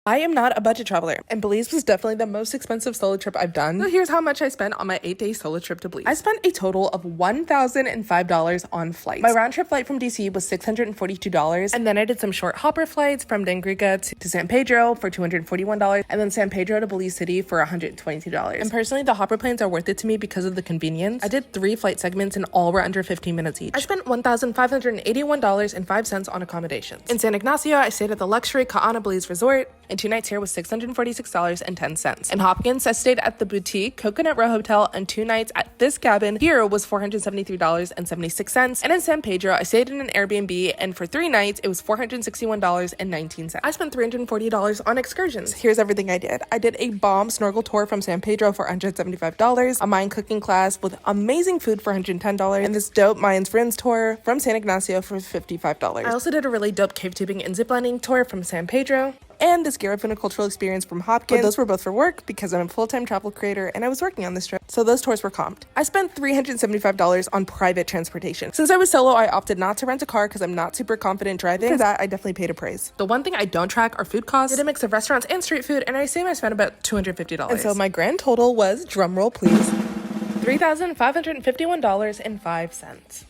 I am not a budget traveler, and Belize was definitely the most expensive solo trip I've done. So here's how much I spent on my 8-day solo trip to Belize. I spent a total of $1,005 on flights. My round trip flight from DC was $642, and then I did some short hopper flights from Dangriga to San Pedro for $241, and then San Pedro to Belize City for $122. And personally, the hopper planes are worth it to me because of the convenience. I did 3 flight segments, and all were under 15 minutes each. I spent $1,581.05 on accommodations. In San Ignacio, I stayed at the luxury Ka'ana Belize Resort, and 2 nights here was $646.10. In Hopkins, I stayed at the boutique Coconut Row Hotel, and 2 nights at this cabin here was $473.76. And in San Pedro, I stayed in an Airbnb, and for 3 nights, it was $461.19. I spent $340 on excursions. Here's everything I did. I did a bomb snorkel tour from San Pedro for $175, a Mayan cooking class with amazing food for $110, and this dope Mayan friends tour from San Ignacio for $55. I also did a really dope cave tubing and ziplining tour from San Pedro, and this Garifuna cultural experience from Hopkins. But those were both for work because I'm a full-time travel creator and I was working on this trip, so those tours were comped. I spent $375 on private transportation. Since I was solo, I opted not to rent a car because I'm not super confident driving. For that, I definitely paid a praise. The one thing I don't track are food costs. I did a mix of restaurants and street food, and I assume I spent about $250. And so my grand total was, drumroll please, $3,551.05.